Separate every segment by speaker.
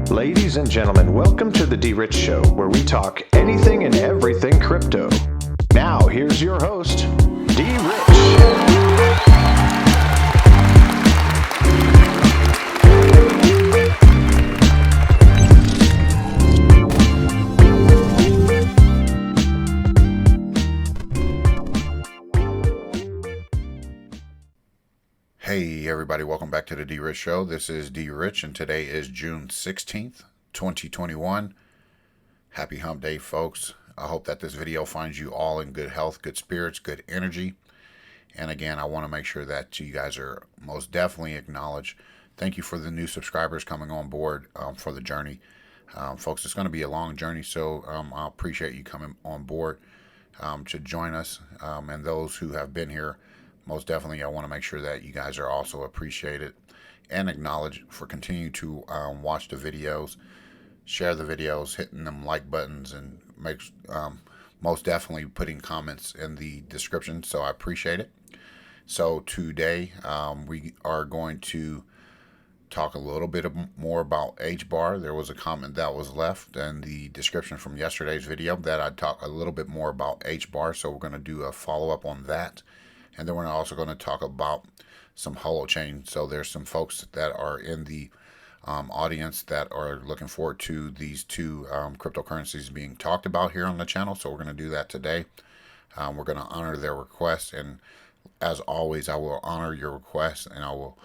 Speaker 1: Ladies and gentlemen, welcome to the DRich Show, where we talk anything and everything crypto. Now, here's your host, DRich.
Speaker 2: Hey everybody, welcome back to the DRich Show. This is DRich and today is June 16th, 2021. Happy hump day, folks. I hope that this video finds you all in good health, good spirits, good energy. And again, I want to make sure that you guys are most definitely acknowledged. Thank you for the new subscribers coming on board for the journey. Folks, it's going to be a long journey, so I appreciate you coming on board to join us. And those who have been here, most definitely, I want to make sure that you guys are also appreciated and acknowledged for continuing to watch the videos, share the videos, hitting them like buttons, and most definitely putting comments in the description. So I appreciate it. So today we are going to talk a little bit more about HBAR. There was a comment that was left in the description from yesterday's video that I'd talk a little bit more about HBAR. So we're going to do a follow-up on that. And then we're also going to talk about some Holochain. So there's some folks that are in the audience that are looking forward to these two cryptocurrencies being talked about here on the channel. So we're going to do that today. We're going to honor their requests. And as always, I will honor your requests and I will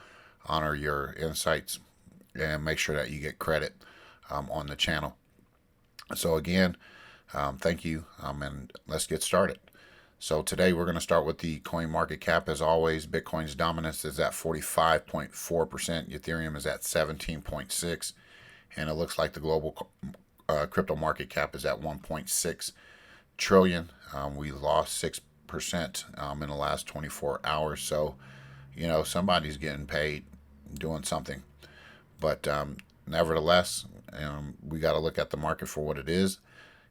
Speaker 2: honor your insights and make sure that you get credit on the channel. So again, thank you. And let's get started. So today we're going to start with the coin market cap. As always, Bitcoin's dominance is at 45.4%. Ethereum is at 17.6%. And it looks like the global crypto market cap is at 1.6 trillion. We lost 6% in the last 24 hours. So, you know, somebody's getting paid doing something. But nevertheless, we got to look at the market for what it is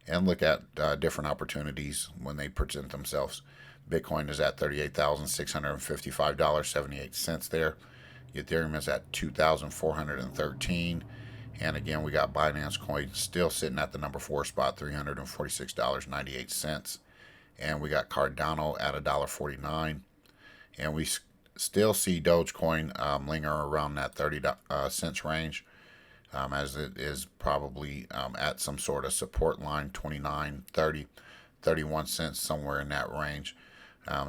Speaker 2: and look at different opportunities when they present themselves. Bitcoin is at $38,655.78 there. Ethereum is at $2,413. And again, we got Binance Coin still sitting at the number 4 spot, $346.98. And we got Cardano at $1.49. And we still see Dogecoin linger around that 30 cents range. As it is probably at some sort of support line, 29, 30, 31 cents, somewhere in that range.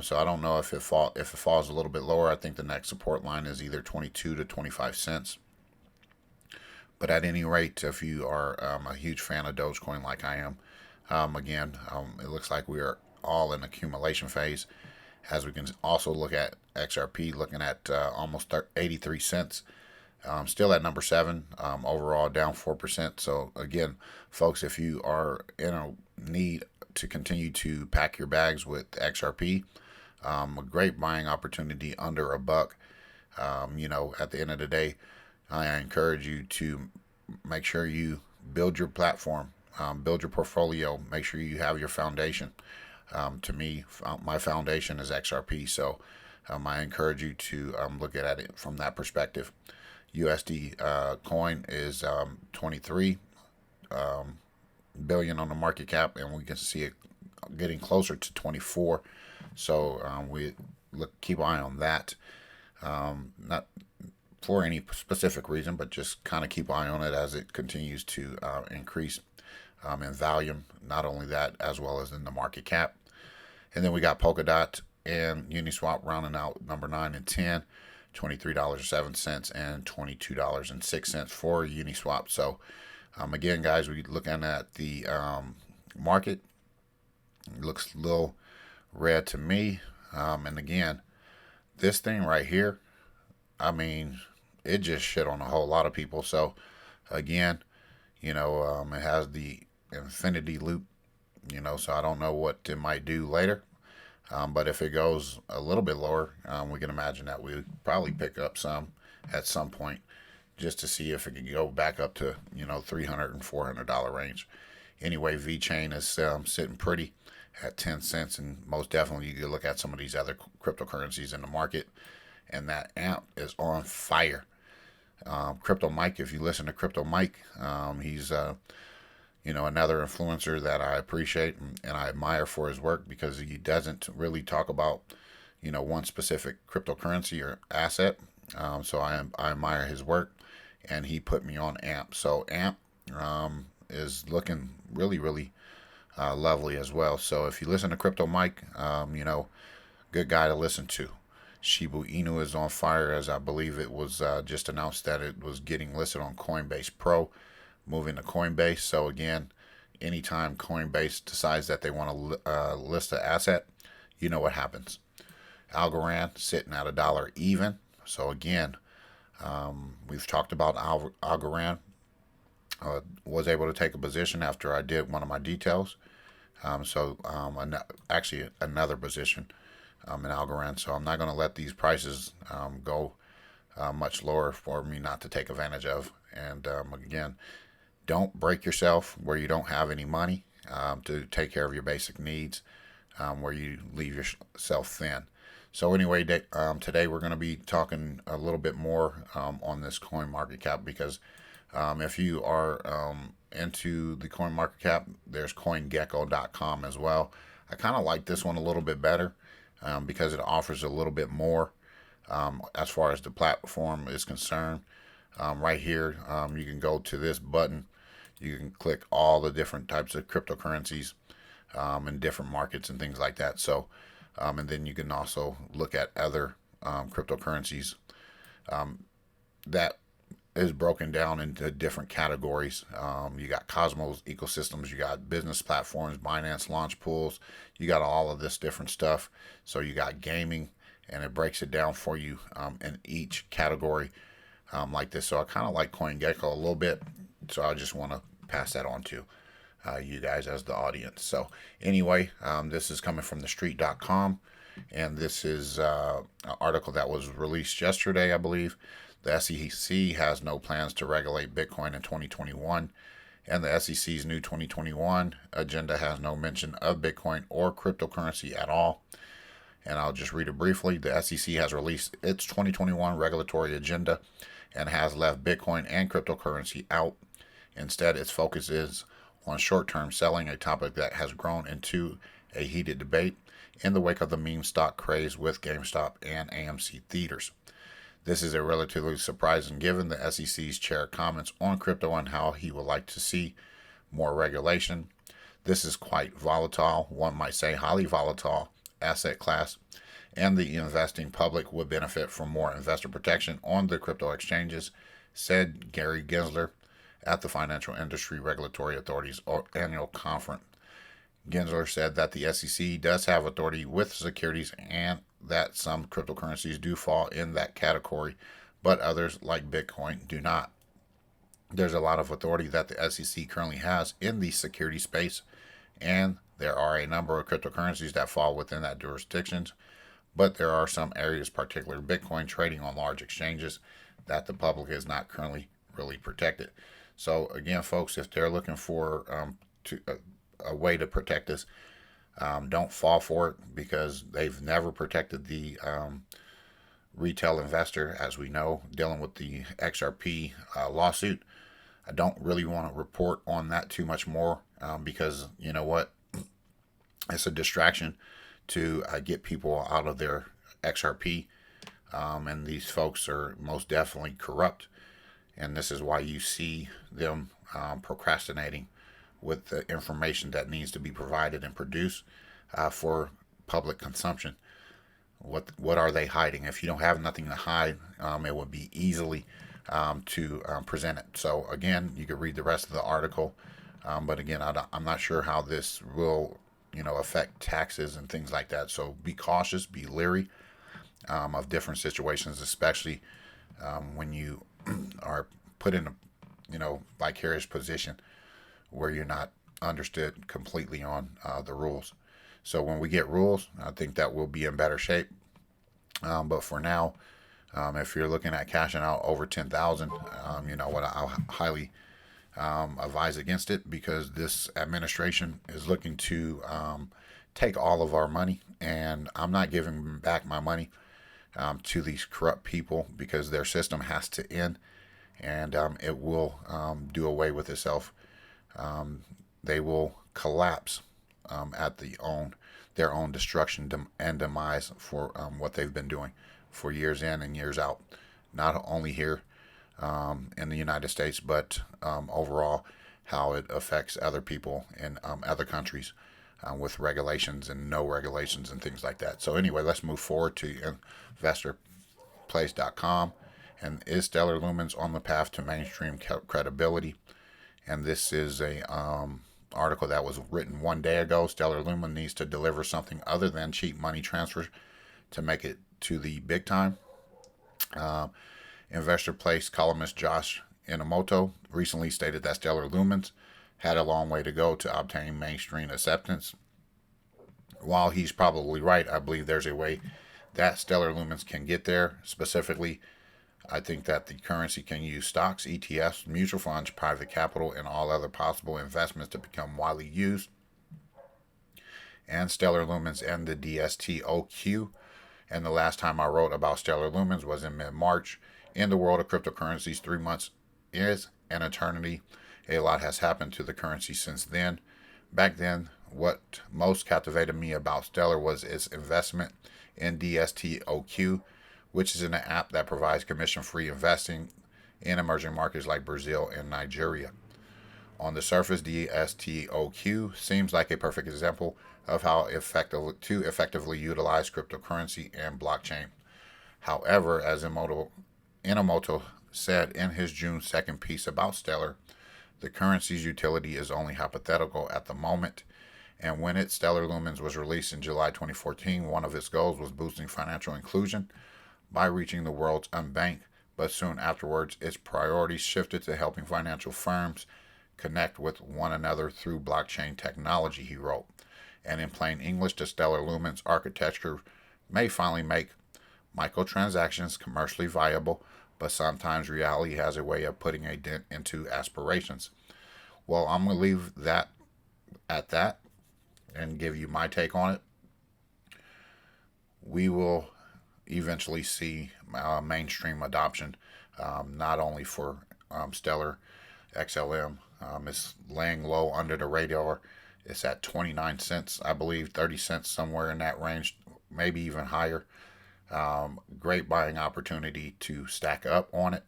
Speaker 2: So I don't know if it falls a little bit lower. I think the next support line is either 22 to 25 cents. But at any rate, if you are a huge fan of Dogecoin like I am, again, it looks like we are all in accumulation phase. As we can also look at XRP, looking at almost 83 cents. Still at number 7, overall down 4%. So again, folks, if you are in a need to continue to pack your bags with XRP, a great buying opportunity under $1. You know, at the end of the day, I encourage you to make sure you build your platform, build your portfolio, make sure you have your foundation. To me, my foundation is XRP. So I encourage you to look at it from that perspective. USD coin is 23 billion on the market cap, and we can see it getting closer to 24. So we keep an eye on that. Not for any specific reason, but just kind of keep an eye on it as it continues to increase in volume. Not only that, as well as in the market cap. And then we got Polkadot and Uniswap rounding out number 9 and 10. $23.07 and $22.06 for Uniswap. So again, guys, we're looking at the market. It looks a little red to me. And again, this thing right here, I mean, it just shit on a whole lot of people. So again, you know, it has the infinity loop, you know, so I don't know what it might do later. But if it goes a little bit lower, we can imagine that we would probably pick up some at some point just to see if it can go back up to, you know, $300 and $400 range. Anyway, VeChain is sitting pretty at 10 cents, and most definitely you can look at some of these other cryptocurrencies in the market, and that AMP is on fire. Crypto Mike, if you listen to Crypto Mike, he's another influencer that I appreciate and I admire for his work, because he doesn't really talk about one specific cryptocurrency or asset. So I admire his work, and he put me on AMP. So AMP is looking really, really lovely as well. So if you listen to Crypto Mike, good guy to listen to. Shiba Inu is on fire, as I believe it was just announced that it was getting listed on Coinbase Pro, moving to Coinbase. So again, anytime Coinbase decides that they want to list an asset, you know what happens. Algorand sitting at $1 even. So again, we've talked about Algorand. Was able to take a position after I did one of my details. Actually another position in Algorand. So I'm not going to let these prices go much lower for me not to take advantage of. And again, don't break yourself where you don't have any money to take care of your basic needs, where you leave yourself thin. So anyway, today we're going to be talking a little bit more on this coin market cap, because if you are into the coin market cap, there's CoinGecko.com as well. I kind of like this one a little bit better because it offers a little bit more as far as the platform is concerned. Right here, you can go to this button. You can click all the different types of cryptocurrencies in different markets and things like that. So, and then you can also look at other cryptocurrencies that is broken down into different categories. You got Cosmos ecosystems, you got business platforms, Binance launch pools, you got all of this different stuff. So you got gaming, and it breaks it down for you in each category like this. So I kind of like CoinGecko a little bit, so I just want to pass that on to you guys as the audience. So anyway, this is coming from thestreet.com, and this is an article that was released yesterday, I believe. The SEC has no plans to regulate Bitcoin in 2021, and the SEC's new 2021 agenda has no mention of Bitcoin or cryptocurrency at all. And I'll just read it briefly. The SEC has released its 2021 regulatory agenda and has left Bitcoin and cryptocurrency out. Instead, its focus is on short-term selling, a topic that has grown into a heated debate in the wake of the meme stock craze with GameStop and AMC theaters. This is a relatively surprising given the SEC's chair comments on crypto and how he would like to see more regulation. This is quite volatile, one might say highly volatile asset class, and the investing public would benefit from more investor protection on the crypto exchanges, said Gary Gensler at the Financial Industry Regulatory Authority's annual conference. Gensler said that the SEC does have authority with securities and that some cryptocurrencies do fall in that category, but others, like Bitcoin, do not. There's a lot of authority that the SEC currently has in the security space, and there are a number of cryptocurrencies that fall within that jurisdictions, but there are some areas, particularly Bitcoin trading on large exchanges, that the public is not currently really protected. So again, folks, if they're looking for a way to protect this, don't fall for it, because they've never protected the retail investor, as we know, dealing with the XRP lawsuit. I don't really want to report on that too much more because you know what? It's a distraction to get people out of their XRP, and these folks are most definitely corrupt, and this is why you see them procrastinating with the information that needs to be provided and produced for public consumption. What are they hiding? If you don't have nothing to hide, it would be easily to present it. So again, you could read the rest of the article, but again, I'm not sure how this will affect taxes and things like that. So be cautious, be leery of different situations, especially when you are put in a vicarious position where you're not understood completely on the rules. So when we get rules, I think that we'll be in better shape. But for now, if you're looking at cashing out over 10,000, what I'll highly advise against it, because this administration is looking to take all of our money, and I'm not giving back my money to these corrupt people, because their system has to end. and it will do away with itself. They will collapse at their own destruction and demise for what they've been doing for years in and years out. Not only here in the United States, but overall, how it affects other people in other countries with regulations and no regulations and things like that. So anyway, let's move forward to investorplace.com. And is Stellar Lumens on the path to mainstream credibility? And this is a article that was written 1 day ago. Stellar Lumens needs to deliver something other than cheap money transfers to make it to the big time. Investor Place columnist Josh Inamoto recently stated that Stellar Lumens had a long way to go to obtain mainstream acceptance. While he's probably right, I believe there's a way that Stellar Lumens can get there. Specifically, I think that the currency can use stocks, ETFs, mutual funds, private capital, and all other possible investments to become widely used. And Stellar Lumens and the DSTOQ. And the last time I wrote about Stellar Lumens was in mid-March. In the world of cryptocurrencies, 3 months is an eternity. A lot has happened to the currency since then. Back then, what most captivated me about Stellar was its investment in DSTOQ, which is an app that provides commission-free investing in emerging markets like Brazil and Nigeria. On the surface, DSTOQ seems like a perfect example of how to effectively utilize cryptocurrency and blockchain. However, as Inamoto said in his June 2nd piece about Stellar, the currency's utility is only hypothetical at the moment, and when Stellar Lumens was released in July 2014, one of its goals was boosting financial inclusion by reaching the world's unbanked, but soon afterwards its priorities shifted to helping financial firms connect with one another through blockchain technology, he wrote. And in plain English, the Stellar Lumens architecture may finally make microtransactions commercially viable, but sometimes reality has a way of putting a dent into aspirations. Well, I'm going to leave that at that and give you my take on it. We will eventually see mainstream adoption, not only for Stellar XLM. It's laying low under the radar. It's at 29 cents, I believe, 30 cents, somewhere in that range, maybe even higher. Great buying opportunity to stack up on it.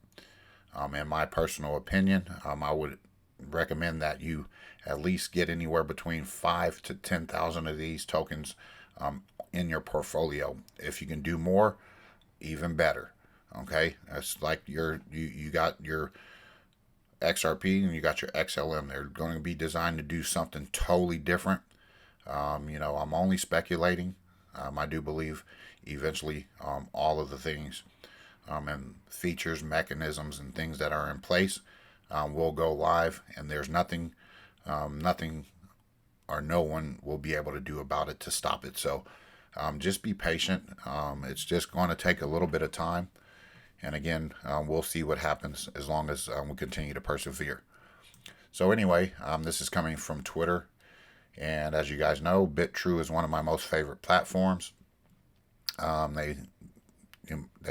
Speaker 2: In my personal opinion, I would recommend that you at least get anywhere between 5 to 10,000 of these tokens in your portfolio. If you can do more, even better. Okay, that's like you got your XRP and you got your XLM. They're going to be designed to do something totally different. I'm only speculating. I do believe eventually all of the things and features, mechanisms, and things that are in place will go live, and there's nothing or no one will be able to do about it to stop it. So just be patient. It's just going to take a little bit of time. And again, we'll see what happens as long as we continue to persevere. So anyway, this is coming from Twitter. And as you guys know, BitTrue is one of my most favorite platforms. They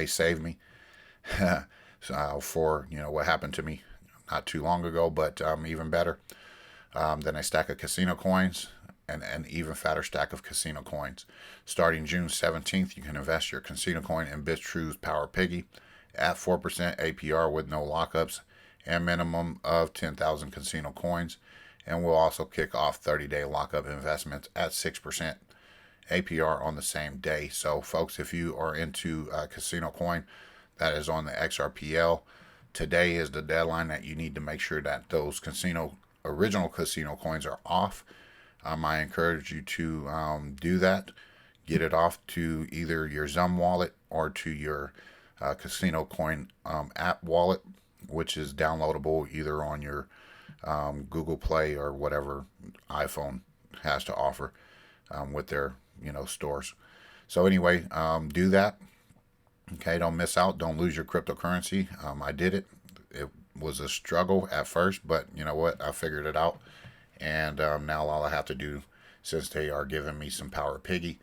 Speaker 2: saved me for what happened to me not too long ago, but even better than a stack of casino coins and an even fatter stack of casino coins. Starting June 17th, you can invest your casino coin in BitTrue's Power Piggy at 4% APR with no lockups and minimum of 10,000 casino coins. And we'll also kick off 30-day lockup investments at 6% APR on the same day. So folks, if you are into casino coin, that is on the XRPL. Today is the deadline that you need to make sure that those original casino coins are off. I encourage you to do that. Get it off to either your Zum wallet or to your casino coin app wallet, which is downloadable either on your Google Play or whatever iPhone has to offer with their stores. So anyway, do that. Okay, don't miss out. Don't lose your cryptocurrency. I did it. It was a struggle at first, but you know what? I figured it out. And now all I have to do, since they are giving me some Power Piggy,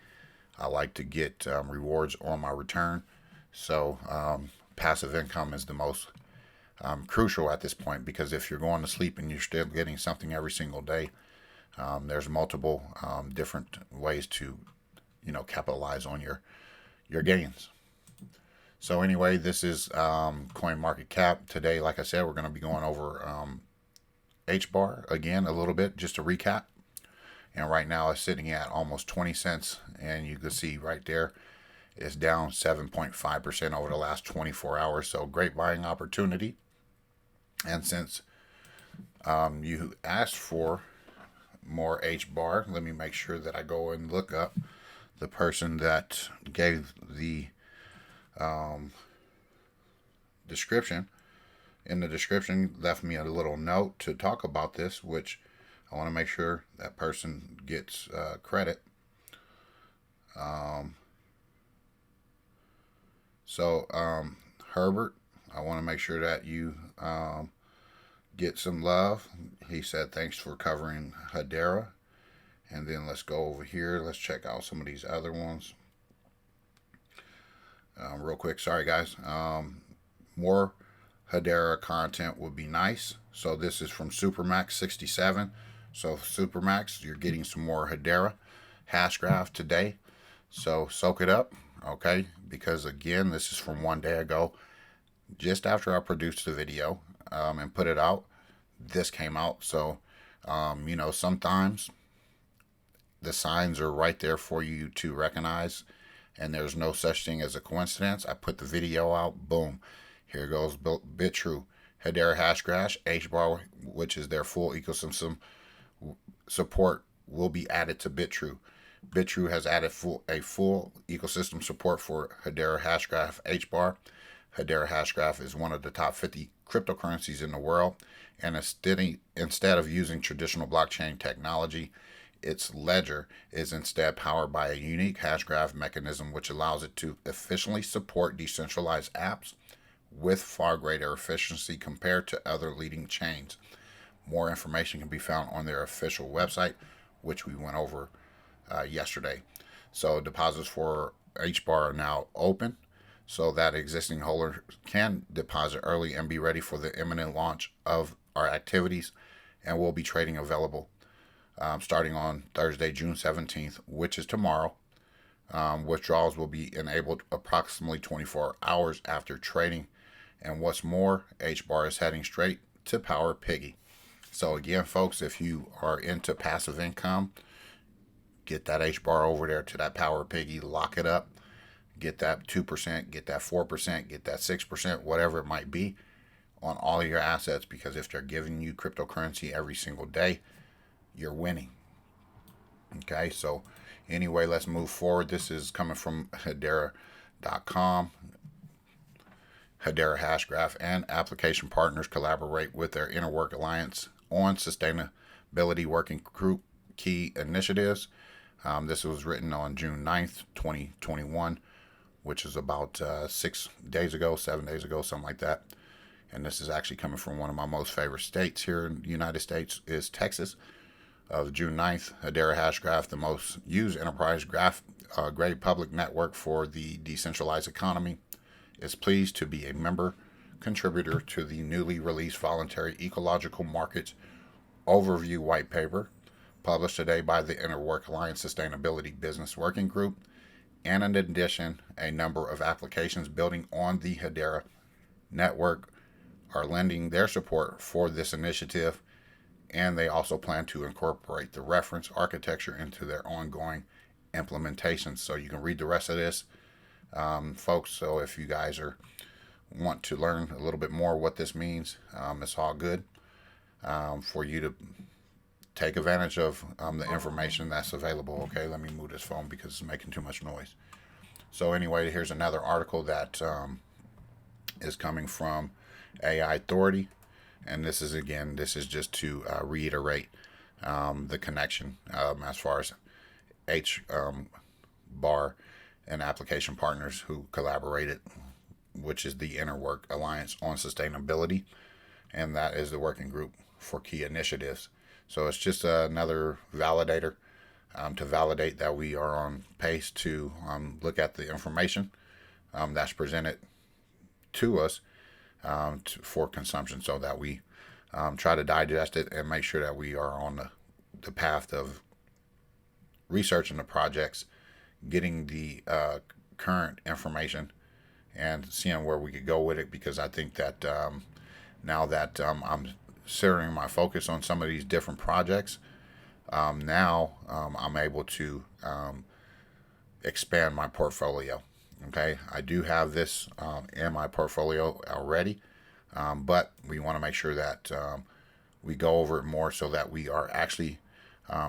Speaker 2: I like to get rewards on my return. So passive income is the most crucial at this point, because if you're going to sleep and you're still getting something every single day, there's multiple different ways to, capitalize on your gains. So anyway, this is CoinMarketCap. Today, like I said, we're going to be going over HBAR again a little bit, just to recap. And right now it's sitting at almost 20 cents. And you can see right there, it's down 7.5% over the last 24 hours. So great buying opportunity. And since you asked for more HBAR, let me make sure that I go and look up the person that gave the description. In the description, left me a little note to talk about this, which I want to make sure that person gets credit. Herbert, I want to make sure that you get some love. He said, thanks for covering Hedera. And then let's go over here. Let's check out some of these other ones. Real quick. Sorry, guys. More Hedera content would be nice. So this is from Supermax67. So Supermax, you're getting some more Hedera Hashgraph today. So soak it up, okay? Because again, this is from one day ago. Just after I produced the video and put it out, this came out. So, sometimes the signs are right there for you to recognize, and there's no such thing as a coincidence. I put the video out, boom, here goes BitTrue, Hedera Hashgraph, HBAR, which is their full ecosystem support, will be added to BitTrue. BitTrue has added a full ecosystem support for Hedera Hashgraph HBAR. Hedera Hashgraph is one of the top 50 cryptocurrencies in the world, and instead of using traditional blockchain technology, its ledger is instead powered by a unique hashgraph mechanism which allows it to efficiently support decentralized apps with far greater efficiency compared to other leading chains. More information can be found on their official website, which we went over yesterday. So deposits for HBAR are now open, so that existing holders can deposit early and be ready for the imminent launch of our activities, and will be trading available starting on Thursday, June 17th, which is tomorrow. Withdrawals will be enabled approximately 24 hours after trading. And what's more, HBAR is heading straight to Power Piggy. So again, folks, if you are into passive income, get that HBAR over there to that Power Piggy, lock it up, get that 2%, get that 4%, get that 6%, whatever it might be on all your assets, because if they're giving you cryptocurrency every single day, you're winning. Okay, so anyway, let's move forward. This is coming from Hedera.com. Hedera Hashgraph and application partners collaborate with their Inner Work Alliance on sustainability working group key initiatives. This was written on June 9th, 2021, which is about 7 days ago, something like that. And this is actually coming from one of my most favorite states here in the United States, is Texas. Of June 9th, Hedera Hashgraph, the most used enterprise grade public network for the decentralized economy, is pleased to be a member contributor to the newly released voluntary ecological markets overview white paper published today by the Inner Work Alliance Sustainability Business Working Group, and in addition, a number of applications building on the Hedera network are lending their support for this initiative, and they also plan to incorporate the reference architecture into their ongoing implementations. So you can read the rest of this, folks. So if you guys want to learn a little bit more what this means, it's all good for you to take advantage of the information that's available. Okay, let me move this phone because it's making too much noise. So anyway, here's another article that is coming from AI Authority. And this is just to reiterate the connection as far as HBAR and application partners who collaborated, which is the Inner Work Alliance on Sustainability, and that is the working group for key initiatives. So it's just another validator to validate that we are on pace to look at the information that's presented to us for consumption, so that we try to digest it and make sure that we are on the path of researching the projects, getting the current information, and seeing where we could go with it. Because I think that now that I'm centering my focus on some of these different projects, now I'm able to expand my portfolio. Okay, I do have this in my portfolio already, but we want to make sure that we go over it more, so that we are actually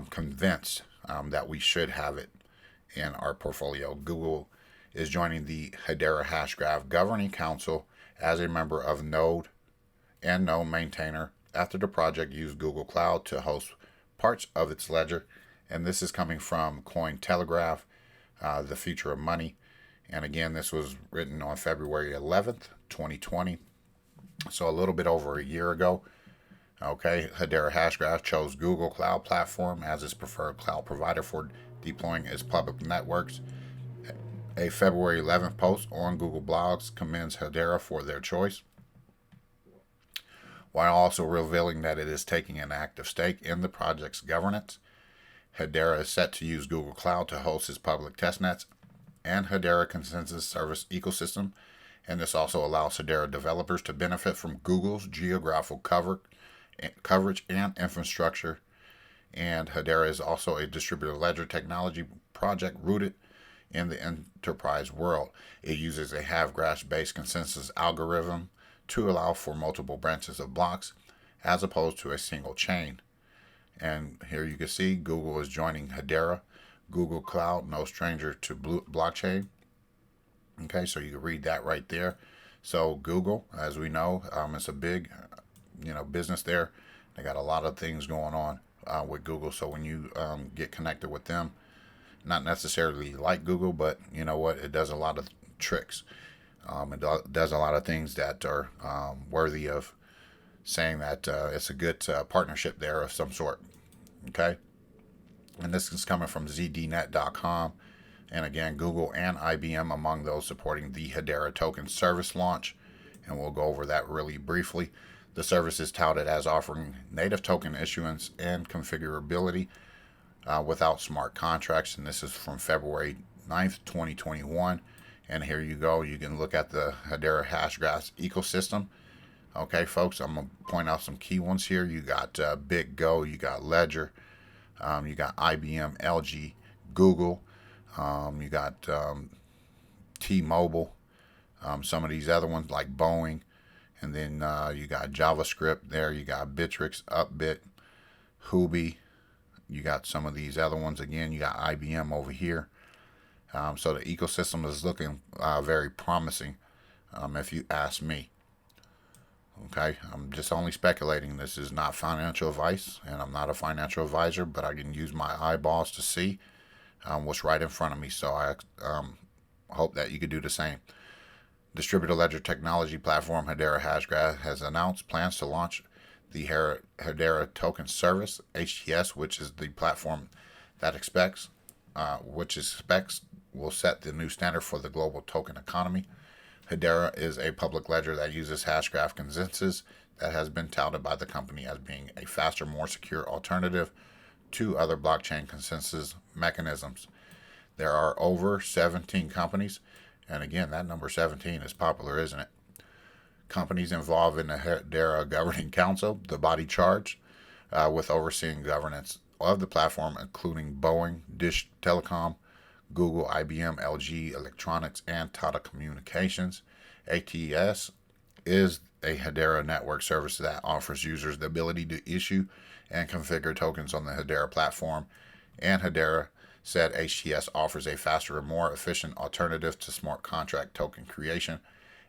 Speaker 2: convinced that we should have it in our portfolio. Google is joining the Hedera Hashgraph Governing Council as a member of Node and Node maintainer after the project used Google Cloud to host parts of its ledger. And this is coming from Cointelegraph, The Future of Money. And again, this was written on February 11th, 2020. So a little bit over a year ago. Okay, Hedera Hashgraph chose Google Cloud Platform as its preferred cloud provider for deploying its public networks. A February 11th post on Google Blogs commends Hedera for their choice, while also revealing that it is taking an active stake in the project's governance. Hedera is set to use Google Cloud to host its public testnets and Hedera Consensus Service ecosystem, and this also allows Hedera developers to benefit from Google's geographical coverage and infrastructure. And Hedera is also a distributed ledger technology project rooted in the enterprise world. It uses a half-graph-based consensus algorithm to allow for multiple branches of blocks as opposed to a single chain. And here you can see Google is joining Hedera. Google Cloud, no stranger to blockchain. Okay, so you can read that right there. So Google, as we know, it's a big, business there. They got a lot of things going on with Google. So when you get connected with them, not necessarily like Google, but you know what, it does a lot of tricks. It does a lot of things that are worthy of saying that it's a good partnership there of some sort. Okay, and this is coming from zdnet.com. And again, Google and IBM among those supporting the Hedera token service launch. And we'll go over that really briefly. The service is touted as offering native token issuance and configurability without smart contracts. And this is from February 9th, 2021. And here you go. You can look at the Hedera Hashgraph ecosystem. Okay, folks, I'm going to point out some key ones here. You got BitGo, you got Ledger, you got IBM, LG, Google, you got T-Mobile, some of these other ones like Boeing, and then you got JavaScript there, you got Bittrex, Upbit, Huobi, you got some of these other ones again, you got IBM over here. So the ecosystem is looking very promising, if you ask me. Okay, I'm just only speculating. This is not financial advice, and I'm not a financial advisor, but I can use my eyeballs to see what's right in front of me. So I hope that you could do the same. Distributed ledger technology platform Hedera Hashgraph has announced plans to launch the Hedera Token Service (HTS), which is the platform that expects will set the new standard for the global token economy. Hedera is a public ledger that uses Hashgraph consensus that has been touted by the company as being a faster, more secure alternative to other blockchain consensus mechanisms. There are over 17 companies, and again, that number 17 is popular, isn't it? Companies involved in the Hedera Governing Council, the body charged with overseeing governance of the platform, including Boeing, Dish Telecom, Google, IBM, LG Electronics, and Tata Communications. HTS is a Hedera network service that offers users the ability to issue and configure tokens on the Hedera platform. And Hedera said HTS offers a faster and more efficient alternative to smart contract token creation,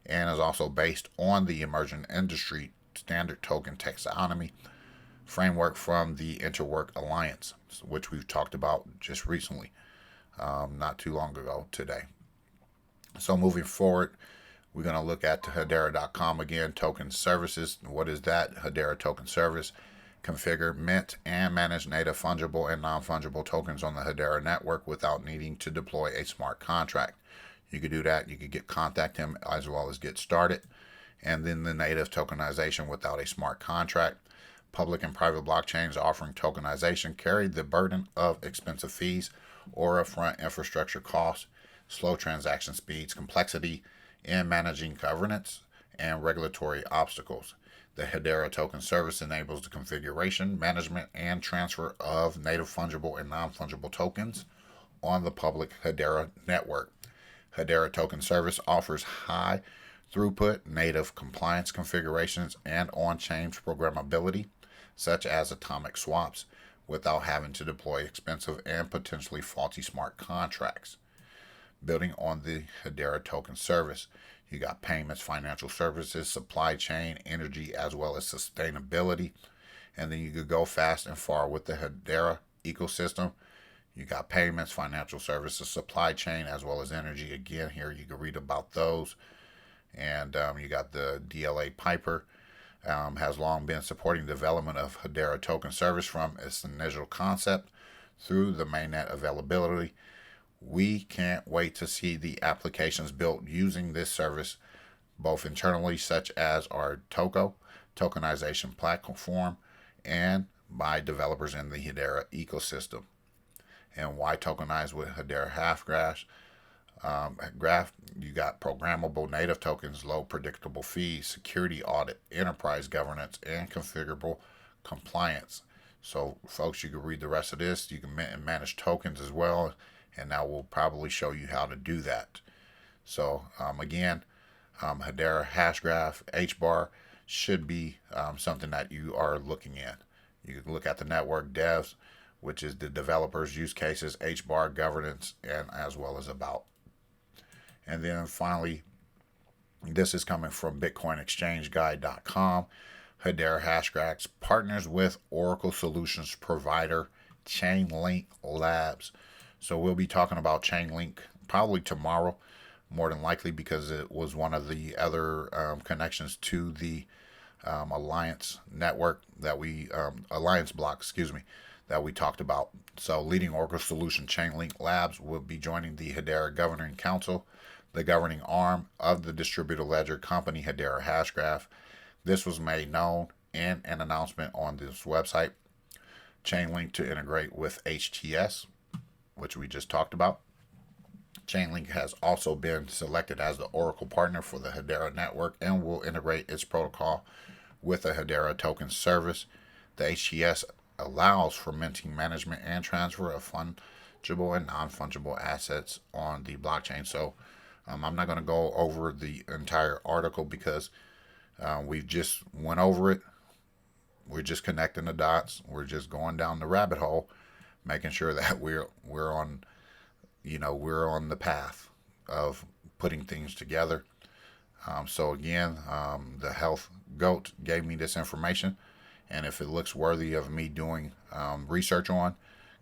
Speaker 2: and is also based on the emerging industry standard token taxonomy framework from the Interwork Alliance, which we've talked about just recently. Not too long ago today. So moving forward, we're going to look at Hedera.com again, token services. What is that? Hedera token service. Configure, mint, and manage native fungible and non-fungible tokens on the Hedera network without needing to deploy a smart contract. You could do that. You could contact him as well as get started. and then the native tokenization without a smart contract. Public and private blockchains offering tokenization carry the burden of expensive fees or upfront infrastructure costs, slow transaction speeds, complexity in managing governance, and regulatory obstacles. The Hedera token service enables the configuration, management, and transfer of native fungible and non-fungible tokens on the public Hedera network. Hedera token service offers high throughput native compliance configurations and on-chain programmability, such as atomic swaps, without having to deploy expensive and potentially faulty smart contracts. Building on the Hedera token service, you got payments, financial services, supply chain, energy, as well as sustainability. And then you could go fast and far with the Hedera ecosystem. You got payments, financial services, supply chain, as well as energy. Again, here you can read about those. And you got the DLA Piper. Has long been supporting development of Hedera token service from its initial concept through the mainnet availability. We can't wait to see the applications built using this service, both internally, such as our tokenization platform, and by developers in the Hedera ecosystem. And why tokenize with Hedera Hashgraph? You got programmable native tokens, low predictable fees, security audit, enterprise governance, and configurable compliance. So, folks, you can read the rest of this. You can manage tokens as well, and now we'll probably show you how to do that. So, again, Hedera Hashgraph, HBAR should be something that you are looking at. You can look at the network devs, which is the developers, use cases, HBAR governance, and as well as about. And then finally, this is coming from BitcoinExchangeGuide.com. Hedera Hashgraph partners with Oracle Solutions provider Chainlink Labs. So we'll be talking about Chainlink probably tomorrow, more than likely, because it was one of the other connections to the Alliance network that we Alliance block, that we talked about. So leading Oracle Solution Chainlink Labs will be joining the Hedera Governing Council, the governing arm of the distributed ledger company Hedera Hashgraph. This was made known in an announcement on this website. Chainlink to integrate with HTS, which we just talked about. Chainlink has also been selected as the Oracle partner for the Hedera network and will integrate its protocol with the Hedera token service. The HTS allows for minting, management, and transfer of fungible and non-fungible assets on the blockchain. So I'm not going to go over the entire article because we've just went over it. We're just connecting the dots. We're just going down the rabbit hole, making sure that we're on the path of putting things together. So again, the health goat gave me this information, and if it looks worthy of me doing research on,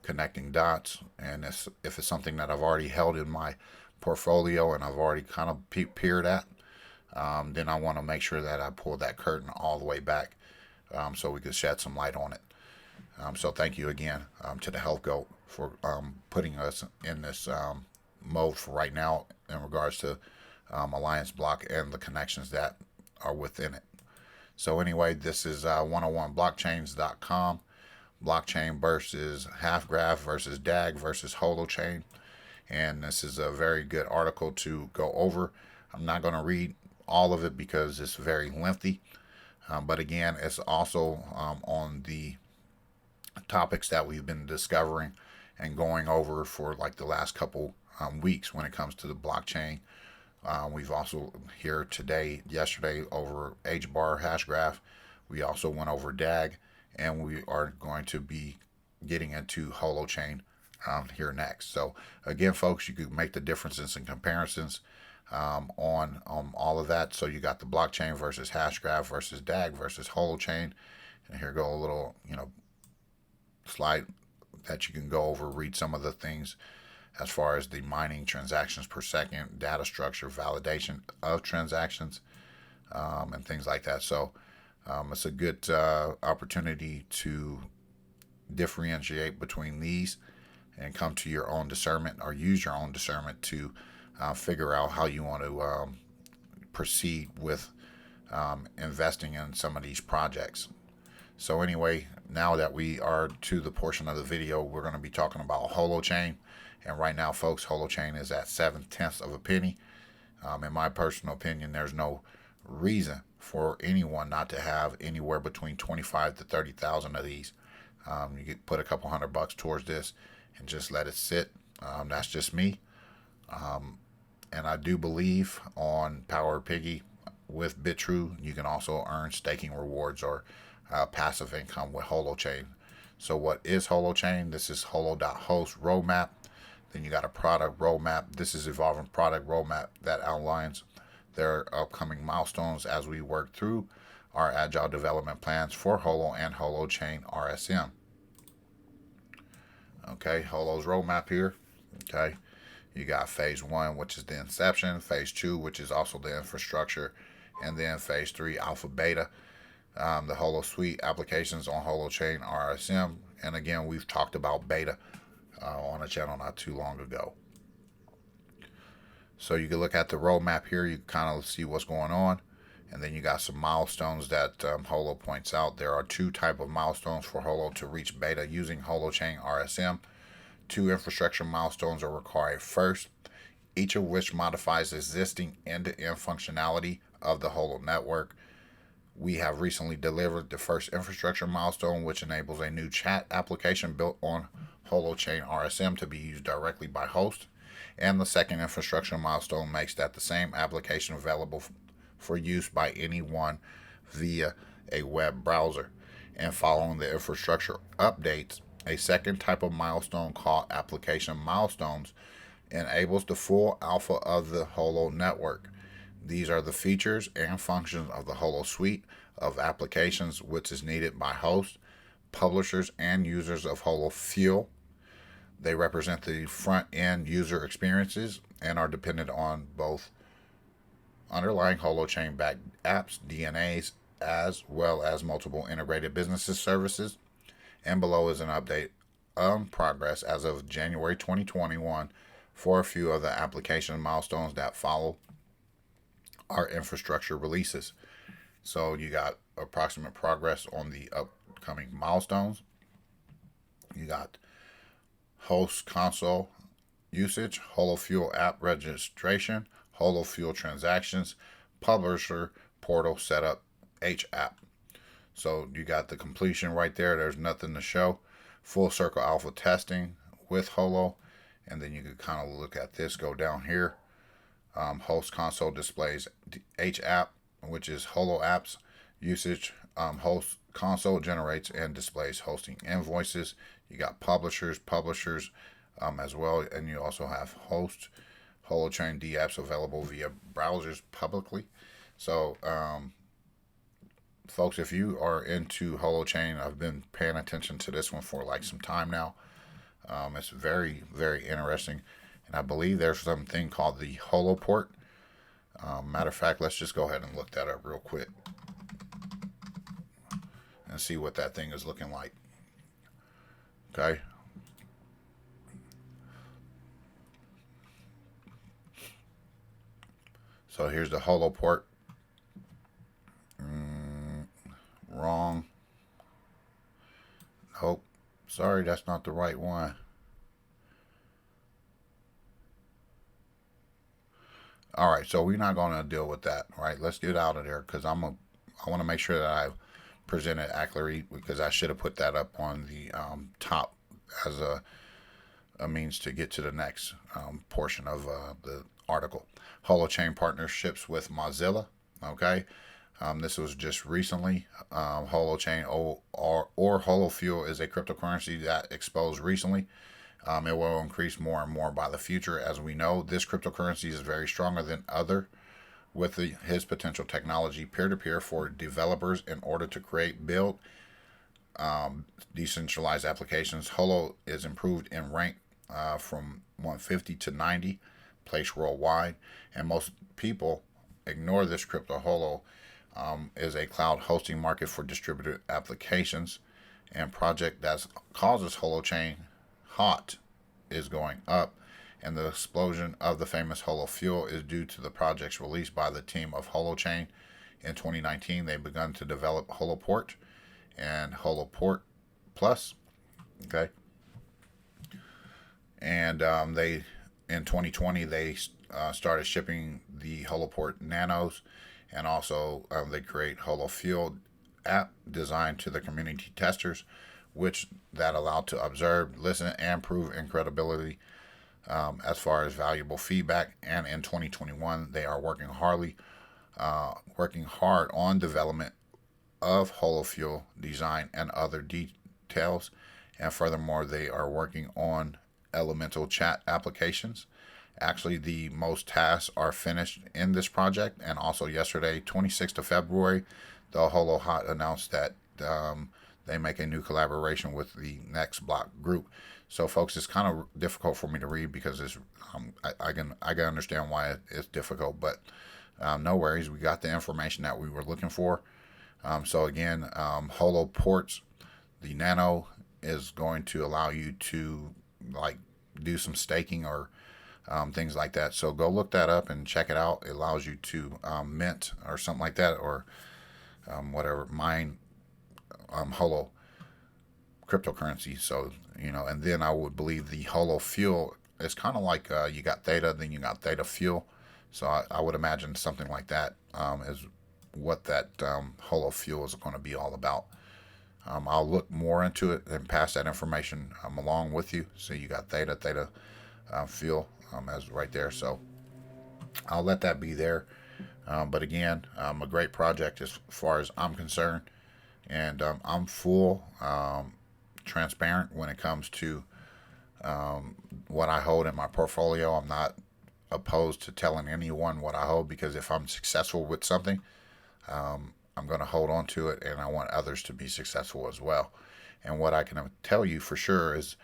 Speaker 2: connecting dots, and if it's something that I've already held in my portfolio and I've already kind of peered at, then I want to make sure that I pull that curtain all the way back so we could shed some light on it. So thank you again to the Health Goat for putting us in this mode for right now in regards to Alliance Block and the connections that are within it. So anyway, this is 101blockchains.com. Blockchain versus Hashgraph versus DAG versus Holochain. And this is a very good article to go over. I'm not going to read all of it because it's very lengthy. But again, it's also on the topics that we've been discovering and going over for like the last couple weeks when it comes to the blockchain. We've also here yesterday over HBAR Hashgraph. We also went over DAG, and we are going to be getting into Holochain here next. So again, folks, you could make the differences and comparisons on all of that. So you got the blockchain versus Hashgraph versus DAG versus Holochain, and here go a little slide that you can go over, read some of the things as far as the mining transactions per second, data structure, validation of transactions, and things like that. So it's a good opportunity to differentiate between these and come to your own discernment, or use your own discernment to figure out how you want to proceed with investing in some of these projects. So anyway, now that we are to the portion of the video, we're going to be talking about Holochain. And right now, folks, Holochain is at 7/10 of a penny. In my personal opinion, there's no reason for anyone not to have anywhere between 25 to 30,000 of these. You could put a couple $100 towards this and just let it sit. That's just me. And I do believe on Power Piggy with BitTrue, you can also earn staking rewards or passive income with Holochain. So what is Holochain? This is holo.host roadmap. Then you got a product roadmap. This is evolving product roadmap that outlines their upcoming milestones as we work through our agile development plans for Holo and Holochain RSM. Okay, Holo's roadmap here. Okay, you got phase 1, which is the inception, phase 2, which is also the infrastructure, and then phase 3, alpha beta, the Holo suite applications on Holochain RSM. And again, we've talked about beta on a channel not too long ago. So you can look at the roadmap here, you kind of see what's going on. And then you got some milestones that Holo points out. There are 2 types of milestones for Holo to reach beta using Holochain RSM. 2 infrastructure milestones are required first, each of which modifies existing end-to-end functionality of the Holo network. We have recently delivered the first infrastructure milestone, which enables a new chat application built on Holochain RSM to be used directly by hosts. And the second infrastructure milestone makes that the same application available for use by anyone via a web browser. And following the infrastructure updates, a second type of milestone called application milestones enables the full alpha of the Holo network. These are the features and functions of the Holo suite of applications which is needed by hosts, publishers, and users of Holo Fuel. They represent the front-end user experiences and are dependent on both underlying Holochain-backed apps, DNAs, as well as multiple integrated business services. And below is an update on progress as of January 2021 for a few of the application milestones that follow our infrastructure releases. So you got approximate progress on the upcoming milestones. You got host console usage, Holo Fuel app registration, Holo Fuel transactions, publisher portal setup, H app. So you got the completion right there. There's nothing to show. Full circle alpha testing with Holo. And then you can kind of look at this, go down here. Host console displays H app, which is Holo apps usage. Host console generates and displays hosting invoices. You got publishers as well. And you also have host Holochain D apps available via browsers publicly. So, folks, if you are into Holochain, I've been paying attention to this one for like some time now. It's very, very interesting. And I believe there's something called the Holoport. Matter of fact, let's just go ahead and look that up real quick and see what that thing is looking like. Okay. So here's the Holoport. Wrong. Nope. Sorry, that's not the right one. All right, so we're not going to deal with that, right? Let's get out of there because I want to make sure that I present it accurately because I should have put that up on the top as a means to get to the next portion of the article. Holochain partnerships with Mozilla. Okay, this was just recently. Holochain or Holo Fuel is a cryptocurrency that exposed recently. It will increase more and more by the future. As we know, this cryptocurrency is very stronger than other with his potential technology peer-to-peer for developers in order to build decentralized applications. Holo is improved in rank from 150 to 90 place worldwide, and most people ignore this crypto. Holo is a cloud hosting market for distributed applications, and project that causes Holochain hot is going up, and the explosion of the famous Holo Fuel is due to the projects released by the team of Holochain In 2019, they begun to develop Holoport and Holoport Plus. Okay, and they in 2020 they started shipping the Holoport Nanos, and also they create HoloFuel app designed to the community testers, which that allowed to observe, listen, and prove incredibility as far as valuable feedback. And in 2021, they are working hard on development of HoloFuel design and other details. And furthermore, they are working on elemental chat applications. Actually, the most tasks are finished in this project. And also yesterday, 26th of February, the Holo Hot announced that they make a new collaboration with the Next Block group. So, folks, it's kind of difficult for me to read because it's I can understand why it's difficult, but no worries. We got the information that we were looking for. So again, Holo ports, the Nano is going to allow you to like do some staking or things like that. So go look that up and check it out. It allows you to mint or something like that, or whatever, mine Holo cryptocurrency. So, and then I would believe the Holo Fuel is kind of like you got Theta, then you got Theta Fuel. So I would imagine something like that is what that Holo Fuel is going to be all about. I'll look more into it and pass that information along with you. So you got Theta Fuel as right there. So I'll let that be there. But again, a great project as far as I'm concerned. And I'm full transparent when it comes to what I hold in my portfolio. I'm not opposed to telling anyone what I hold, because if I'm successful with something, I'm going to hold on to it, and I want others to be successful as well. And what I can tell you for sure is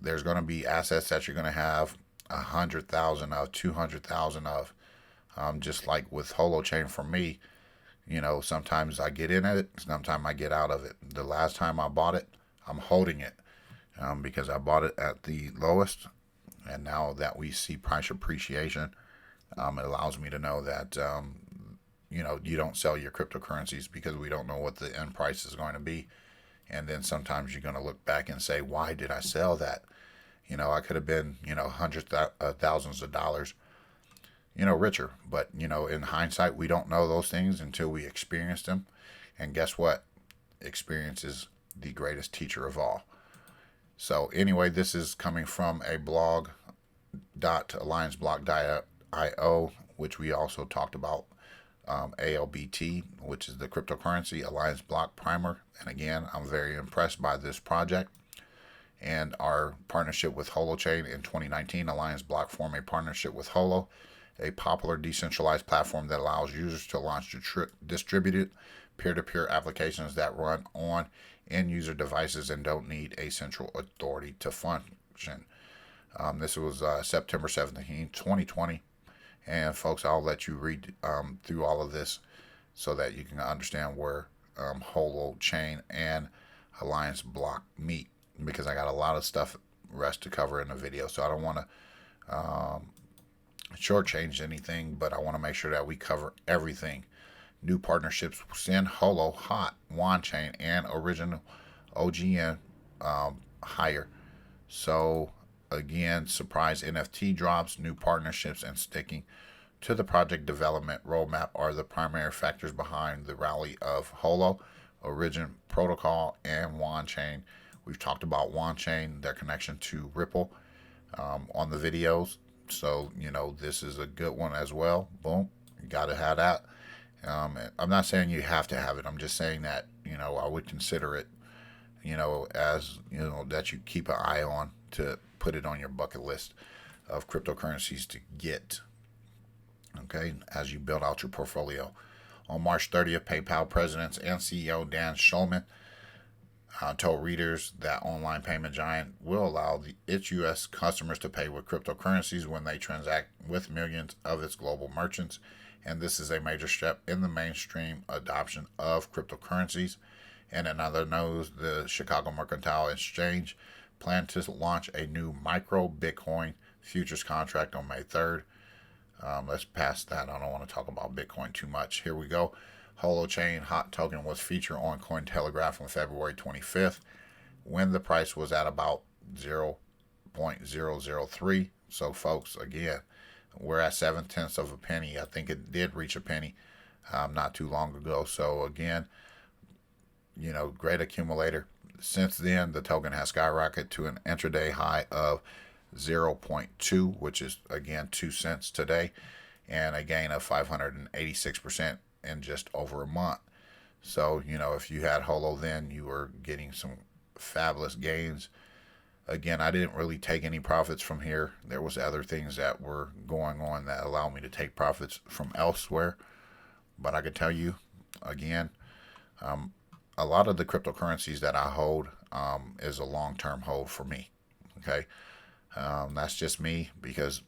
Speaker 2: there's going to be assets that you're going to have 100,000 of, 200,000 of, just like with Holochain for me. Sometimes I get in it, sometimes I get out of it. The last time I bought it, I'm holding it because I bought it at the lowest, and now that we see price appreciation, it allows me to know that you don't sell your cryptocurrencies, because we don't know what the end price is going to be. And then sometimes you're going to look back and say, why did I sell that? I could have been, hundreds of thousands of dollars, richer. But, in hindsight, we don't know those things until we experience them. And guess what? Experience is the greatest teacher of all. So anyway, this is coming from a blog.allianceblock.io, which we also talked about. ALBT, which is the cryptocurrency Alliance Block Primer. And again, I'm very impressed by this project and our partnership with Holochain. In 2019, Alliance Block formed a partnership with HOLO, a popular decentralized platform that allows users to launch distributed peer-to-peer applications that run on end-user devices and don't need a central authority to function. This was September 17, 2020. And folks, I'll let you read through all of this so that you can understand where Holochain and Alliance Block meet, because I got a lot of stuff rest to cover in the video. So I don't want to shortchange anything, but I want to make sure that we cover everything. New partnerships send Holo Hot, Chain, and Original OGN higher. So again, surprise NFT drops, new partnerships, and sticking to the project development roadmap are the primary factors behind the rally of Holo, Origin Protocol, and Chain. We've talked about Chain, their connection to Ripple on the videos. So, this is a good one as well. Boom. You got to have that. I'm not saying you have to have it. I'm just saying that, I would consider it, as, that you keep an eye on to put it on your bucket list of cryptocurrencies to get, okay, as you build out your portfolio. On March 30th, PayPal President and CEO Dan Schulman told readers that online payment giant will allow its U.S. customers to pay with cryptocurrencies when they transact with millions of its global merchants. And this is a major step in the mainstream adoption of cryptocurrencies. And in other news, the Chicago Mercantile Exchange planned to launch a new micro Bitcoin futures contract on May 3rd. Let's pass that. I don't want to talk about Bitcoin too much. Here we go. Holochain hot token was featured on Cointelegraph on February 25th when the price was at about 0.003. So, folks, again, we're at 7/10 of a penny. I think it did reach a penny not too long ago. So, again, great accumulator. Since then, the token has skyrocketed to an intraday high of 0.2, which is, again, 2 cents today, and a gain of 586% in just over a month. So, if you had HOLO then, you were getting some fabulous gains. Again, I didn't really take any profits from here. There was other things that were going on that allowed me to take profits from elsewhere. But I can tell you, again, a lot of the cryptocurrencies that I hold is a long-term hold for me. Okay, that's just me, because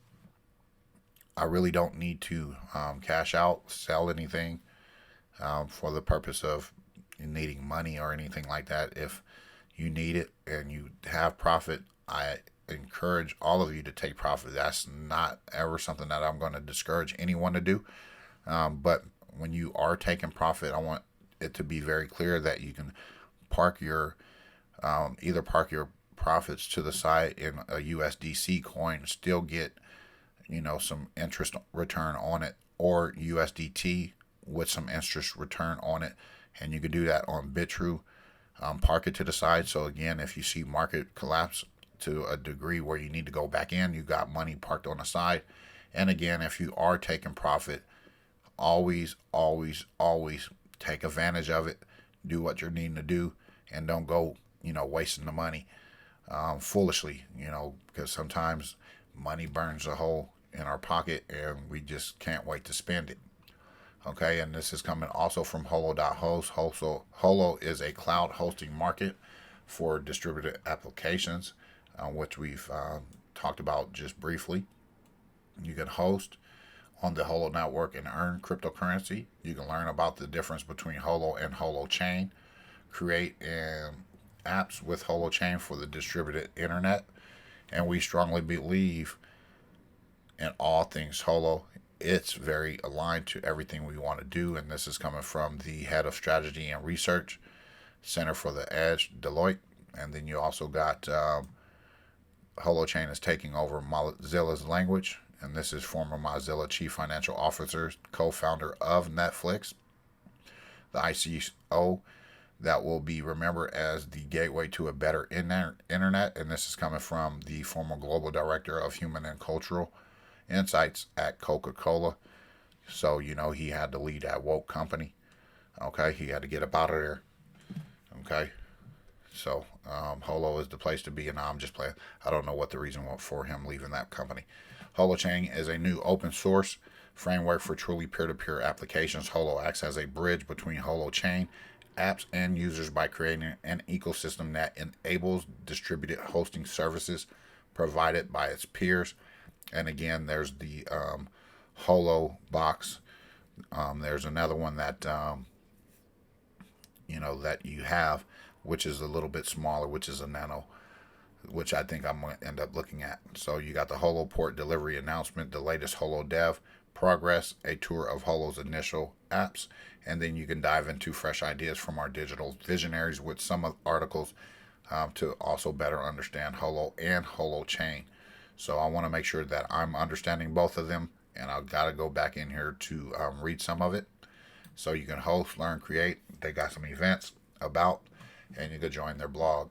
Speaker 2: I really don't need to cash out, sell anything for the purpose of needing money or anything like that. If you need it and you have profit, I encourage all of you to take profit. That's not ever something that I'm going to discourage anyone to do. But when you are taking profit, I want it to be very clear that you can either park your profits to the side in a USDC coin, still get some interest return on it, or USDT with some interest return on it, and you can do that on Bitrue. Park it to the side. So again, if you see market collapse to a degree where you need to go back in, you got money parked on the side. And again, if you are taking profit, always take advantage of it. Do what you're needing to do, and don't go wasting the money foolishly, because sometimes money burns a hole in our pocket and we just can't wait to spend it. Okay, and this is coming also from holo.host. HOLO is a cloud hosting market for distributed applications, which we've talked about just briefly. You can host on the HOLO network and earn cryptocurrency. You can learn about the difference between HOLO and Holochain, create apps with Holochain for the distributed internet, and we strongly believe in all things HOLO. It's very aligned to everything we want to do, and this is coming from the head of strategy and research, Center for the Edge, Deloitte. And then you also got Holochain is taking over Mozilla's language, and this is former Mozilla chief financial officer, co-founder of Netflix, the ICO that will be remembered as the gateway to a better internet. And this is coming from the former global director of human and cultural insights at Coca-Cola. So, he had to lead that woke company. Okay, he had to get up out of there. Okay, so HOLO is the place to be, and I'm just playing. I don't know what the reason was for him leaving that company. Holochain is a new open source framework for truly peer-to-peer applications. HOLO acts as a bridge between Holochain apps and users by creating an ecosystem that enables distributed hosting services provided by its peers. And again, there's the HOLO box. There's another one that that you have, which is a little bit smaller, which is a nano, which I think I'm going to end up looking at. So you got the HOLO port delivery announcement, the latest HOLO dev progress, a tour of HOLO's initial apps, and then you can dive into fresh ideas from our digital visionaries with some articles to also better understand HOLO and Holochain. So I want to make sure that I'm understanding both of them, and I've got to go back in here to read some of it. So you can host, learn, create. They got some events about, and you can join their blog.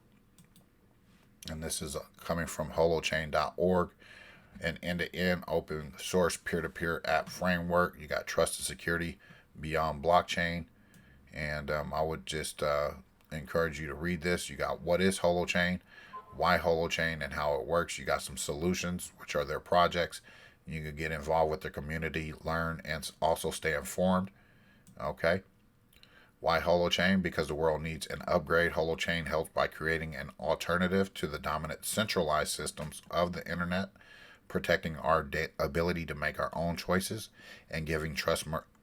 Speaker 2: And this is coming from holochain.org, an end-to-end open source peer-to-peer app framework. You got trusted security beyond blockchain. And I would just encourage you to read this. You got what is Holochain, why Holochain, and how it works. You got some solutions, which are their projects. You can get involved with the community, learn, and also stay informed. Okay. Why Holochain? Because the world needs an upgrade. Holochain helps by creating an alternative to the dominant centralized systems of the internet, protecting our ability to make our own choices, and giving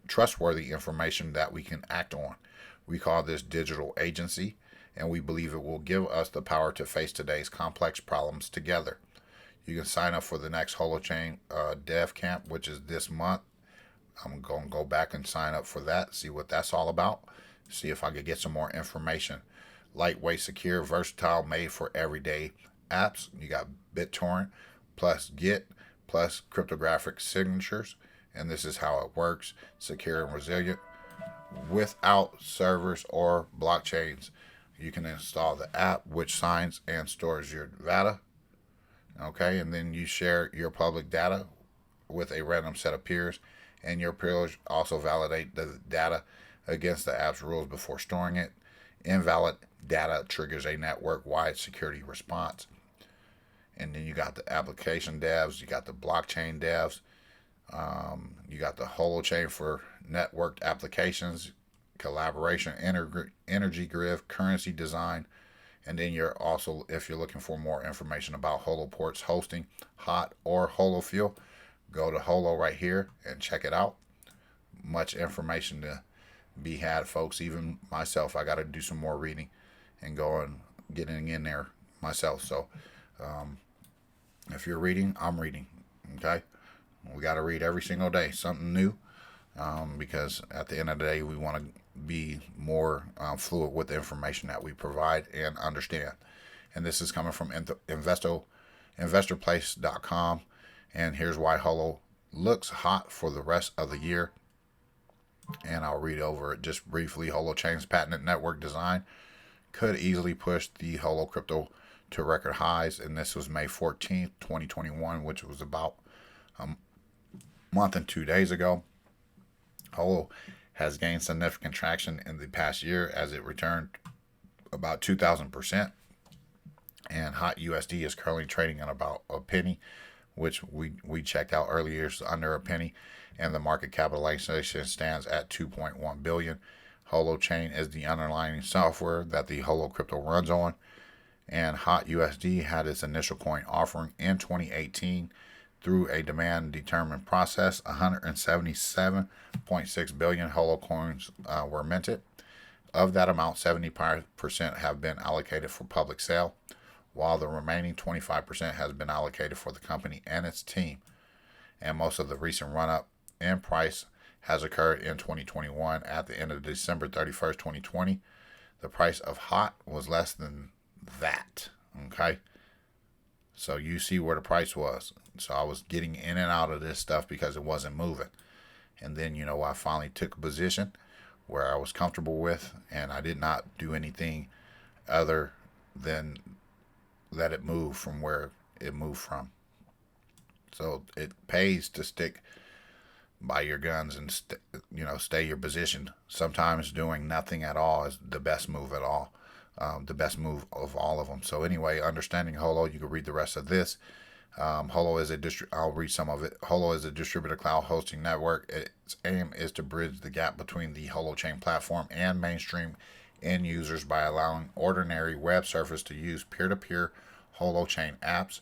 Speaker 2: trustworthy information that we can act on. We call this digital agency, and we believe it will give us the power to face today's complex problems together. You can sign up for the next Holochain dev camp, which is this month. I'm going to go back and sign up for that, see what that's all about, see if I could get some more information. Lightweight, secure, versatile, made for everyday apps. You got BitTorrent plus Git plus cryptographic signatures, and this is how it works: secure and resilient, without servers or blockchains. You can install the app, which signs and stores your data. Okay, and then you share your public data with a random set of peers, and your peers also validate the data against the app's rules before storing it. Invalid data triggers a network-wide security response. And then you got the application devs, you got the blockchain devs, you got the Holochain for networked applications, collaboration, energy grid, currency design. And then you're also, if you're looking for more information about Holoport's hosting, hot or Holo fuel, go to Holo right here and check it out. Much information to be had, folks. Even myself, I got to do some more reading and going, getting in there myself. So if you're reading, I'm reading. Okay, we got to read every single day something new, because at the end of the day, we want to be more fluid with the information that we provide and understand. And this is coming from investorplace.com. And here's why Holo looks hot for the rest of the year. And I'll read over it just briefly. Holochain's patented network design could easily push the Holo crypto to record highs. And this was May 14th, 2021, which was about a month and 2 days ago. Holo has gained significant traction in the past year as it returned about 2,000%. And hot USD is currently trading at about a penny, which we checked out earlier, is under a penny, and the market capitalization stands at 2.1 billion. Holochain is the underlying software that the Holo crypto runs on, and hot USD had its initial coin offering in 2018 through a demand determined process. 177.6 billion Holo coins were minted. Of that amount, 75% have been allocated for public sale, while the remaining 25% has been allocated for the company and its team. And most of the recent run-up in price has occurred in 2021. At the end of December 31st, 2020, the price of hot was less than that. Okay? So you see where the price was. So I was getting in and out of this stuff because it wasn't moving. And then, I finally took a position where I was comfortable with, and I did not do anything other than let it move from where it moved from. So it pays to stick by your guns and stay your position. Sometimes doing nothing at all is the best move at all, the best move of all of them. So anyway, understanding Holo, you can read the rest of this. Holo is I'll read some of it. Holo is a distributed cloud hosting network. Its aim is to bridge the gap between the Holochain platform and mainstream end users by allowing ordinary web surfers to use peer-to-peer Holochain apps.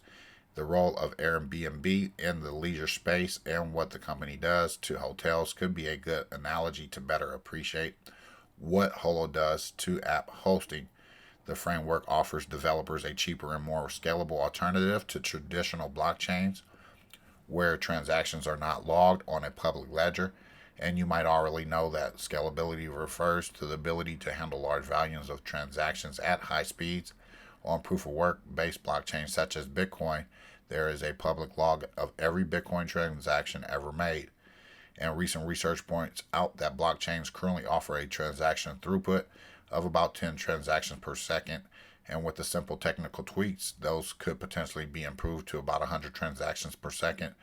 Speaker 2: The role of Airbnb in the leisure space and what the company does to hotels could be a good analogy to better appreciate what Holo does to app hosting. The framework offers developers a cheaper and more scalable alternative to traditional blockchains, where transactions are not logged on a public ledger. And you might already know that scalability refers to the ability to handle large volumes of transactions at high speeds. On proof-of-work based blockchains such as Bitcoin, there is a public log of every Bitcoin transaction ever made. And recent research points out that blockchains currently offer a transaction throughput of about 10 transactions per second. And with the simple technical tweaks, those could potentially be improved to about 100 transactions per second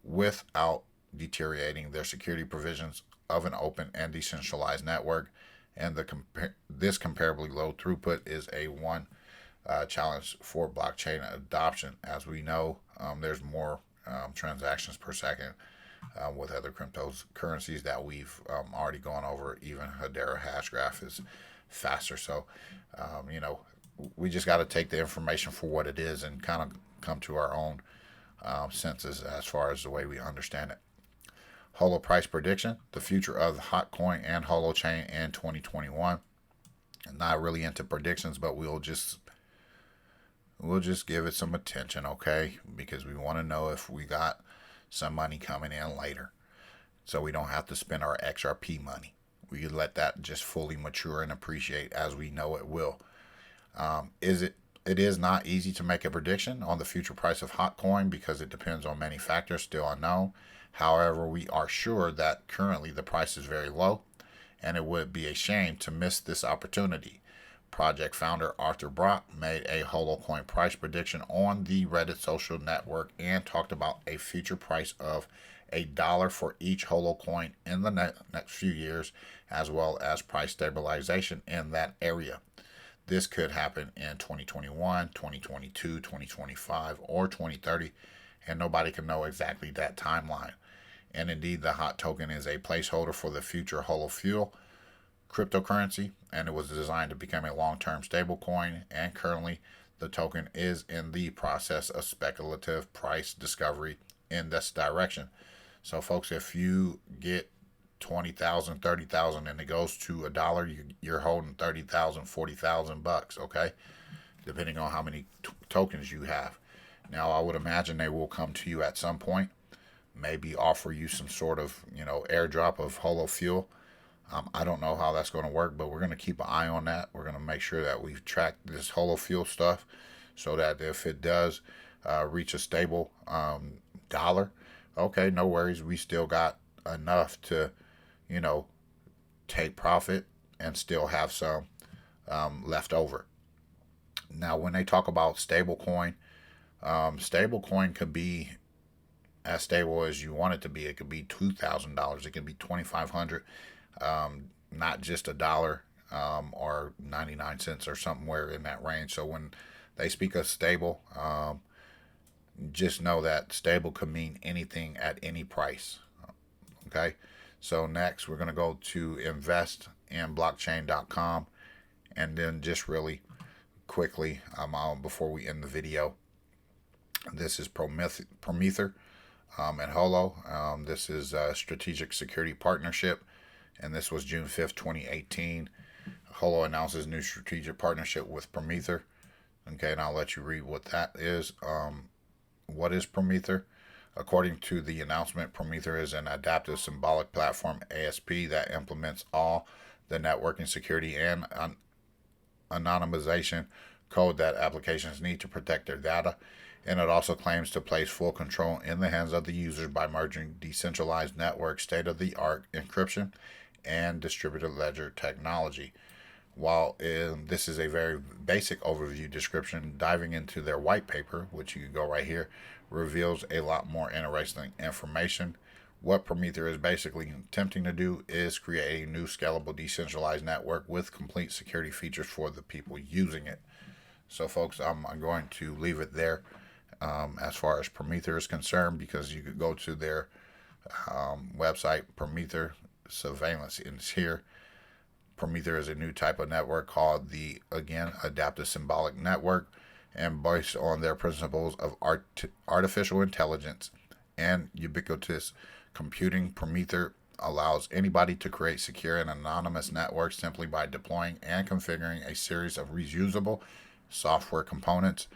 Speaker 2: without deteriorating their security provisions of an open and decentralized network. And this comparably low throughput is a challenge for blockchain adoption. As we know, there's more transactions per second with other cryptocurrencies that we've already gone over. Even Hedera Hashgraph is faster. So, we just got to take the information for what it is and kind of come to our own senses as far as the way we understand it. Holo price prediction: the future of the hot coin and Holochain in 2021. Not really into predictions, but we'll just we'll just give it some attention, okay? Because we want to know if we got some money coming in later, so we don't have to spend our XRP money. We could let that just fully mature and appreciate as we know it will. It is not easy to make a prediction on the future price of Hotcoin because it depends on many factors still unknown. However, we are sure that currently the price is very low, and it would be a shame to miss this opportunity. Project founder Arthur Brock made a Holocoin price prediction on the Reddit social network and talked about a future price of $1 for each Holocoin in the next few years, as well as price stabilization in that area. This could happen in 2021, 2022, 2025, or 2030, and nobody can know exactly that timeline. And indeed, the HOT token is a placeholder for the future HOLO fuel cryptocurrency, and it was designed to become a long-term stablecoin, and currently the token is in the process of speculative price discovery in this direction. So folks, if you get 20,000, 30,000 and it goes to $1, you're holding 30,000, 40,000 bucks, okay? Depending on how many tokens you have. Now, I would imagine they will come to you at some point, maybe offer you some sort of, airdrop of HOLO fuel. I don't know how that's going to work, but we're going to keep an eye on that. We're going to make sure that we track this HOLO fuel stuff so that if it does reach a stable dollar, okay, no worries. We still got enough to, take profit and still have some left over. Now, when they talk about stablecoin, stablecoin could be as stable as you want it to be. It could be $2,000. It could be $2,500. Not just $1 or 99 cents or somewhere in that range. So when they speak of stable, just know that stable could mean anything at any price. Okay. So next, we're going to go to investinblockchain.com, and then just really quickly, before we end the video, this is Promether and HOLO. This is a strategic security partnership, and this was June 5th, 2018. HOLO announces new strategic partnership with Promether. Okay, and I'll let you read what that is. What is Promether? According to the announcement, Promether is an adaptive symbolic platform ASP that implements all the networking security and anonymization code that applications need to protect their data. And it also claims to place full control in the hands of the users by merging decentralized network, state-of-the-art encryption, and distributed ledger technology. While this is a very basic overview description, diving into their white paper, which you can go right here, reveals a lot more interesting information. What Promether is basically attempting to do is create a new scalable decentralized network with complete security features for the people using it. So folks, I'm going to leave it there as far as Promether is concerned, because you could go to their website, Promether Surveillance, and it's here. Promether is a new type of network called the, again, Adaptive Symbolic Network, and based on their principles of artificial intelligence and ubiquitous computing, Promether allows anybody to create secure and anonymous networks simply by deploying and configuring a series of reusable software components,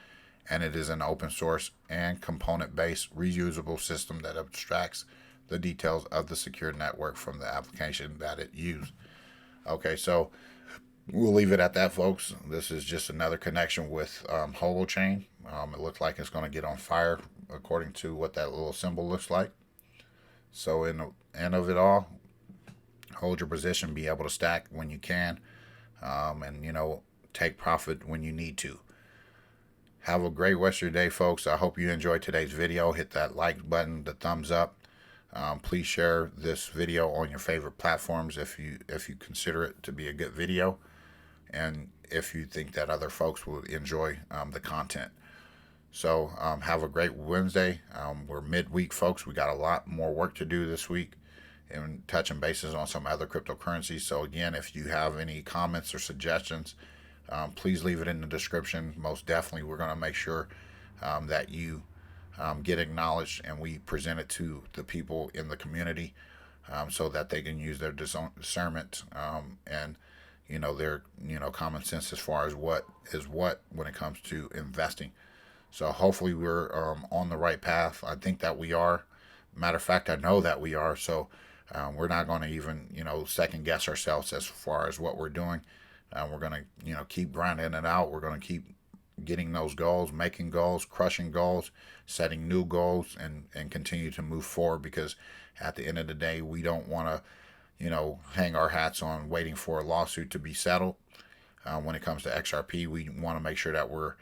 Speaker 2: and it is an open source and component-based reusable system that abstracts the details of the secure network from the application that it uses. Okay, so we'll leave it at that, folks. This is just another connection with Holochain. It looks like it's going to get on fire according to what that little symbol looks like. So in the end of it all, hold your position, be able to stack when you can, and take profit when you need to. Have a great rest of your day, folks. I hope you enjoyed today's video. Hit that like button, the thumbs up. Please share this video on your favorite platforms if you consider it to be a good video, and if you think that other folks will enjoy the content. So have a great Wednesday. We're midweek, folks. We got a lot more work to do this week and touching bases on some other cryptocurrencies. So again, if you have any comments or suggestions, please leave it in the description. Most definitely, we're going to make sure that you get acknowledged, and we present it to the people in the community so that they can use their discernment and their common sense as far as what is what when it comes to investing. So hopefully we're on the right path. I think that we are. Matter of fact, I know that we are. So we're not going to even second guess ourselves as far as what we're doing. We're going to keep grinding it out. We're going to keep getting those goals, making goals, crushing goals, setting new goals, and continue to move forward, because at the end of the day, we don't want to hang our hats on waiting for a lawsuit to be settled. When it comes to XRP, we want to make sure that we're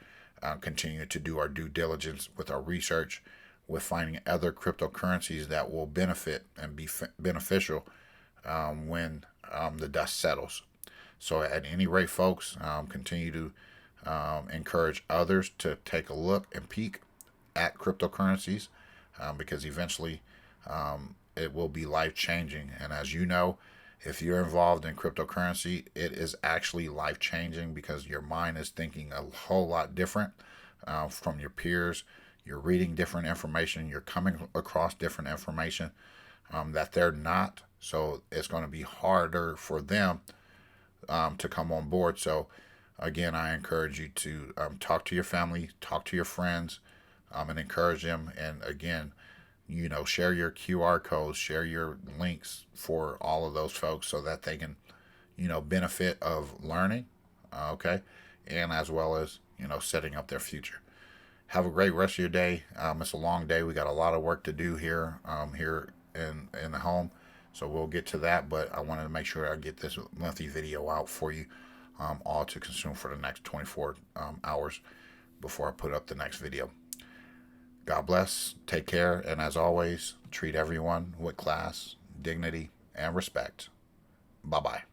Speaker 2: continuing to do our due diligence with our research, with finding other cryptocurrencies that will benefit and be beneficial when the dust settles. So at any rate, folks, continue to encourage others to take a look and peek at cryptocurrencies, because eventually it will be life-changing. And as you know, if you're involved in cryptocurrency, it is actually life-changing, because your mind is thinking a whole lot different from your peers. You're reading different information. You're coming across different information that they're not. So it's going to be harder for them to come on board. So again, I encourage you to talk to your family, talk to your friends, and encourage them. And again, share your QR codes, share your links for all of those folks, so that they can, benefit of learning, okay, and as well as, setting up their future. Have a great rest of your day. It's a long day. We got a lot of work to do here in the home, so we'll get to that. But I wanted to make sure I get this monthly video out for you, all to consume for the next 24 hours before I put up the next video. God bless, take care, and as always, treat everyone with class, dignity, and respect. Bye-bye.